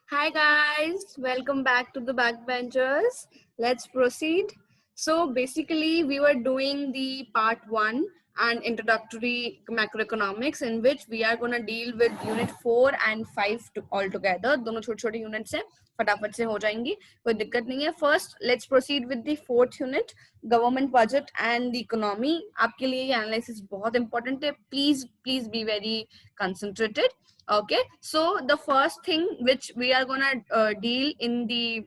Hi guys, welcome back to the Backbenchers. Let's proceed. So basically we were doing the part 1 and introductory macroeconomics, in which we are going to deal with unit 4 and 5 all together. दोनों छोटे-छोटे units हैं, फटाफट से हो जाएंगी, कोई दिक्कत नहीं है. First, let's proceed with the fourth unit, government budget and the economy. आपके लिए ये analysis बहुत important है. Please be very concentrated. Okay, so the first thing which we are gonna deal in the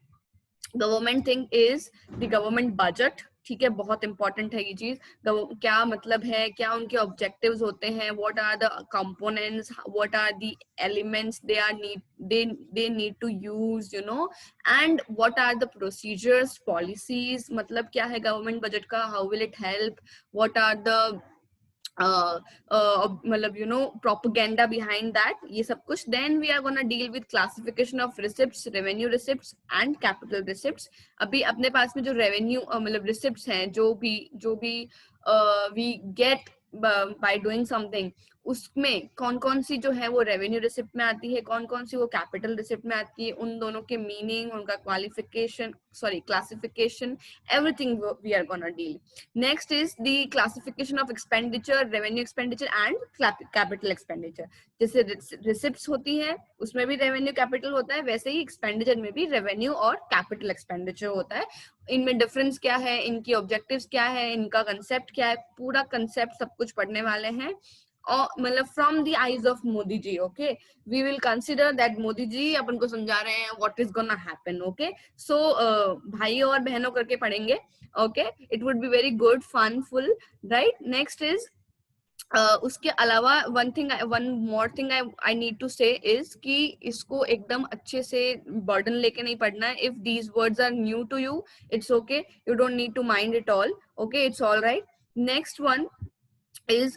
government thing is the government budget. ठीक है, बहुत important है ये चीज. क्या मतलब है, क्या उनके ऑब्जेक्टिव्स होते हैं, what are the components, what are the elements they need to use, and what are the procedures, policies, मतलब क्या है गवर्नमेंट बजट का, how will it help, what are the मतलब propaganda behind that, ये सब कुछ. Then we are gonna deal with classification of receipts, revenue receipts and capital receipts. अभी अपने पास में जो revenue मतलब receipts हैं, जो भी we get by doing something, उसमें कौन कौन सी जो है वो रेवेन्यू रिसिप्ट में आती है, कौन कौन सी वो कैपिटल रिसिप्ट में आती है, उन दोनों के मीनिंग, उनका classification, everything we are gonna deal. Next is the classification of expenditure, revenue expenditure and capital expenditure. जैसे receipts होती है उसमें भी revenue capital होता है, वैसे ही expenditure में भी revenue और capital expenditure होता है. इनमें डिफरेंस क्या है, इनकी ऑब्जेक्टिव्स क्या है, इनका कंसेप्ट क्या है, पूरा कंसेप्ट सब कुछ पढ़ने वाले हैं. और मतलब from the eyes of Modi ji. Okay, we will consider that Modi ji अपन को समझा रहे हैं what is gonna happen. Okay, so भाइयों और बहनों करके पढ़ेंगे. Okay, it would be very good, fun, full, right. Next is उसके अलावा one more thing I need to say is कि इसको एकदम अच्छे से बर्डन लेके नहीं पढ़ना है. If these words are new to you, it's okay, you don't need to mind it all. Okay, it's all right. Next one is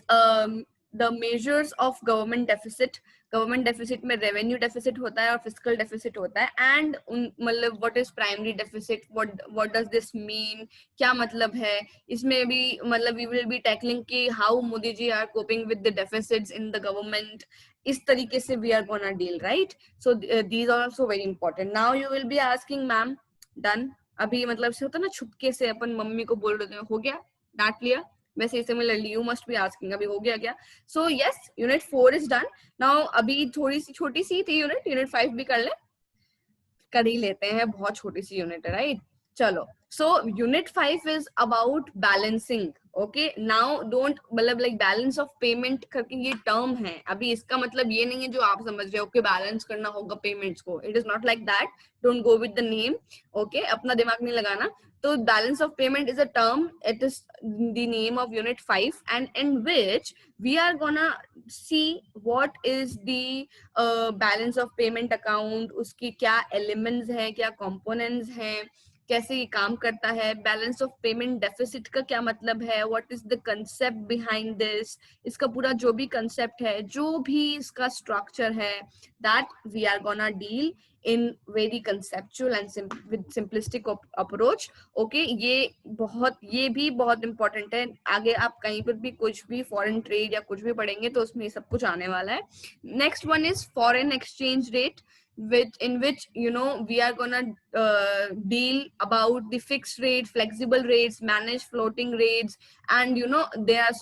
the measures of government deficit. Government deficit में revenue deficit होता है और fiscal deficit होता है. And मतलब what is primary deficit, what does this mean, क्या मतलब है इसमें भी. मतलब वी विल बी टैकलिंग कि how Modi ji are coping with the deficits in the government. इस तरीके से we are gonna deal, right. So these are also very important. Now you will be asking ma'am, done. अभी मतलब से होता है ना, छुपके से अपन मम्मी को बोल रहे हो गया, डांट लिया, वैसे similarly you must be asking अभी हो गया क्या. So yes, unit 4 is done. Now अभी थोड़ी सी छोटी सी थी यूनिट 5 भी कर ही लेते हैं, बहुत छोटी सी यूनिट है, राइट. चलो, so unit 5 is about balancing. Okay, now don't मतलब लाइक बैलेंस ऑफ पेमेंट करके ये टर्म है. अभी इसका मतलब ये नहीं है जो आप समझ रहे हो कि बैलेंस करना होगा पेमेंट्स को. It is not like that. Don't go with the name. Okay, अपना दिमाग नहीं लगाना. So balance of payment is a term. It is the name of unit 5, and in which we are gonna see what is the balance of payment account, उसकी क्या elements हैं, क्या components हैं, कैसे ये काम करता है. बैलेंस ऑफ पेमेंट डेफिसिट का क्या मतलब है, what is the concept behind this. इसका पूरा जो भी कंसेप्ट है, जो भी इसका स्ट्रक्चर है, that we are gonna deal in very conceptual and with simplistic approach. Okay, ये भी बहुत important है. आगे आप कहीं पर भी कुछ भी foreign trade या कुछ भी पढ़ेंगे तो उसमें सब कुछ आने वाला है. Next one is foreign exchange rate, in which we are gonna deal about the fixed rate, flexible rates, managed floating rates, and there are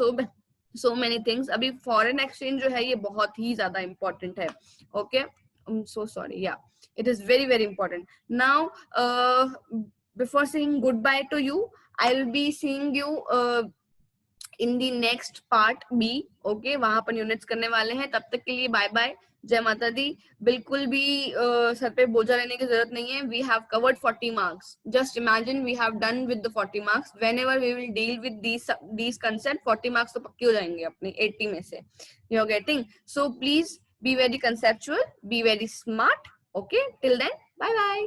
so many things. अभी foreign exchange जो है ये बहुत ही ज्यादा important है. Okay, I'm so sorry. Yeah, it is very very important. Now before saying goodbye to you, I'll be seeing you in the next part B. Okay, वहां पर units करने वाले हैं. तब तक के लिए बाय बाय, जय माता दी. बिल्कुल भी सर पे बोझा लेने की जरूरत नहीं है. We have covered 40 marks. Just imagine we have done with the 40 marks. whenever we will deal with these concept, 40 marks तो पक्के हो जाएंगे अपने 80 में से. You are getting? So please be very conceptual, be very smart. Okay, till then, bye bye.